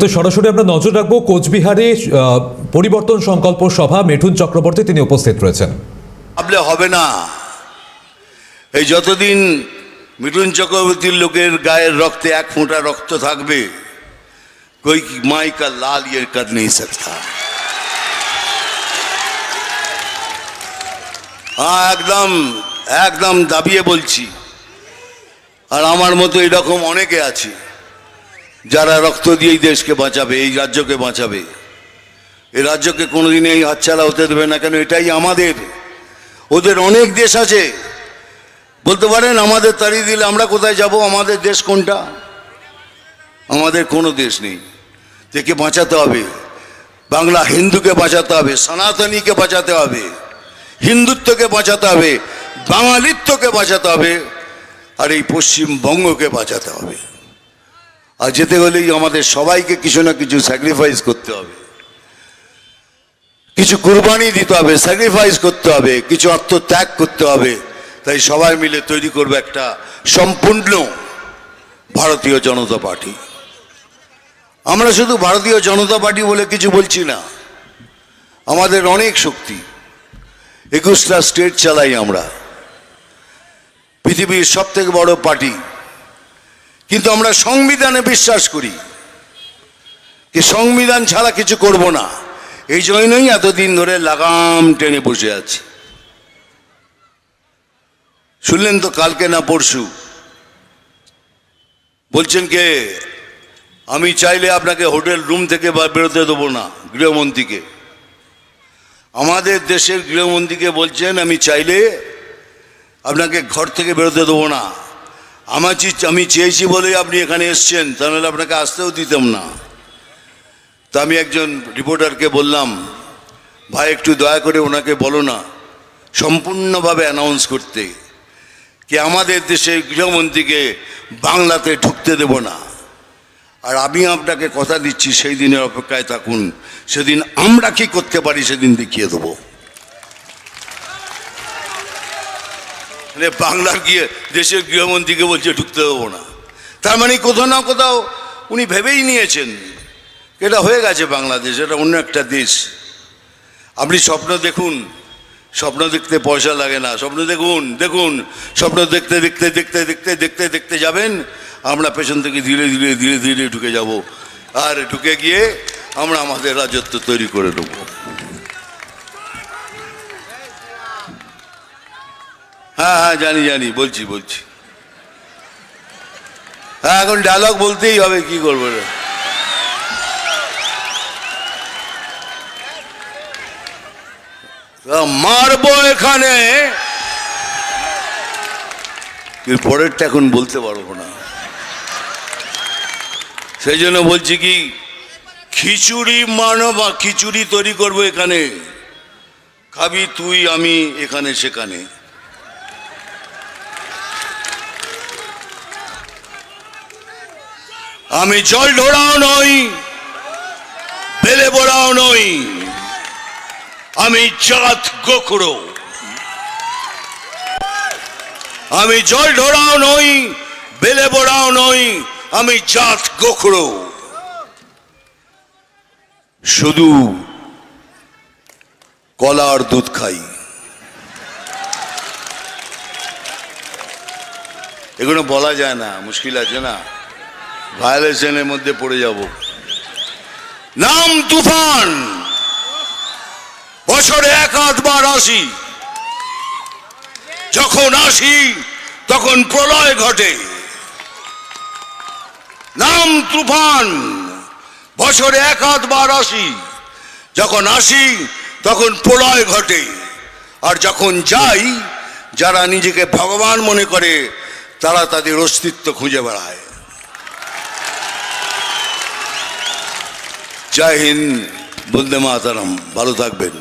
তো সরাসরি আমরা নজর রাখবো কোচবিহারে পরিবর্তন সংকল্প সভা। মিঠুন চক্রবর্তী তিনি উপস্থিত রয়েছেন। ভাবলে হবে না, এই যতদিন মিঠুন চক্রবর্তীর লোকের গায়ের রক্তে এক ফোঁটা রক্ত থাকবে, कोई माई का लाल ये कर नहीं सकता। हाँ, একদম একদম দাবিয়ে বলছি। আর আমার মতো এরকম অনেকে আছে যারা রক্ত দিয়ে এই দেশকে বাঁচাবে, এই রাজ্যকে বাঁচাবে। এই রাজ্যকে কোনোদিনই এই হাতছাড়া হতে দেবে না, কেন এটাই আমাদের। ওদের অনেক দেশ আছে, বলতে পারেন আমাদের তাড়িয়ে দিলে আমরা কোথায় যাব? আমাদের দেশ কোনটা? আমাদের কোনো দেশ নেই। থেকে বাঁচাতে হবে, বাংলা হিন্দুকে বাঁচাতে হবে, সনাতনীকে বাঁচাতে হবে, হিন্দুত্বকে বাঁচাতে হবে, বাঙালিত্বকে বাঁচাতে হবে, আর এই পশ্চিমবঙ্গকে বাঁচাতে হবে। আর যেতে হলেই আমাদের সবাইকে কিছু না কিছু স্যাক্রিফাইস করতে হবে, কিছু কুরবানি দিতে হবে, স্যাক্রিফাইস করতে হবে, কিছু আত্মত্যাগ করতে হবে। তাই সবাই মিলে তৈরি করবে একটা সম্পূর্ণ ভারতীয় জনতা পার্টি। আমরা শুধু ভারতীয় জনতা পার্টি বলে কিছু বলছি না, আমাদের অনেক শক্তি। 21টা স্টেট চালাই আমরা, পৃথিবীর সবথেকে বড় পার্টি। কিন্তু আমরা সংবিধানে বিশ্বাস করি, যে সংবিধান ছাড়া কিছু করব না। এই জন্যই এতদিন ধরে লাগাম টেনে বসে আছি। শুনলেন তো কালকে না পরশু বলছেন কে, আমি চাইলে আপনাকে হোটেল রুম থেকে বেরোতে দেবো না, গৃহমন্ত্রীকে। আমাদের দেশের গৃহমন্ত্রীকে বলছেন আমি চাইলে আপনাকে ঘর থেকে বেরোতে দেবো না। আমি চেয়েছি বলেই আপনি এখানে এসছেন, তাহলে আপনাকে আসতেও দিতাম না। তা আমি একজন রিপোর্টারকে বললাম, ভাই একটু দয়া করে ওনাকে বলো না সম্পূর্ণভাবে অ্যানাউন্স করতে, কি আমাদের দেশের গৃহমন্ত্রীকে বাংলাতে ঢুকতে দেব না। আর আমি আপনাকে কথা দিচ্ছি, সেই দিনের অপেক্ষায় থাকুন। সেদিন আমরা কি করতে পারি সেদিন দেখিয়ে দেবো। বাংলার গিয়ে দেশের গৃহমন্ত্রীকে বলছে ঢুকতে দেবো না, তার মানে কোথাও না কোথাও উনি ভেবেই নিয়েছেন এটা হয়ে গেছে বাংলাদেশ, এটা অন্য একটা দেশ। আপনি স্বপ্ন দেখুন, স্বপ্ন দেখতে পয়সা লাগে না। স্বপ্ন দেখুন, দেখুন, স্বপ্ন দেখতে দেখতে দেখতে দেখতে দেখতে দেখতে যাবেন, আমরা পেছন থেকে ধীরে ধীরে ধীরে ধীরে ঢুকে যাব। আর ঢুকে গিয়ে আমরা আমাদের রাজত্ব তৈরি করে নেব। হ্যাঁ হ্যাঁ, জানি জানি, বলছি বলছি। হ্যাঁ, এখন ডায়লগ বলতেই হবে, কি করবো। মারবো এখানে, এর পরেরটা এখন বলতে পারবো না। সেই জন্য বলছি কি, খিচুড়ি মানব, খিচুড়ি তৈরি করবো এখানে, খাবি তুই আমি এখানে সেখানে। আমি জল ঢোড়াও নই, বেলে বড়াও নই, আমি জাত গোখরো। আমি জল ঢোড়াও নই, বেলে বড়াও নই, আমি জাত গোখরো। শুধু কলা আর দুধ খাই। এগুলো বলা যায় না, মুশকিল আছে না, ভায়োলেশনের মধ্যে পড়ে যাব। নাম তুফান, বছরে এক আধবার আসি, যখন আসি তখন প্রলয় ঘটে। নাম তুফান, বছরে এক আধবার আসি, যখন আসি তখন প্রলয় ঘটে। আর যখন যাই, যারা নিজেকে ভগবান মনে করে তারা তাদের অস্তিত্ব খুঁজে বেড়ায়। জয় হিন্দ, বন্দে মাতরম। ভালো থাকবেন।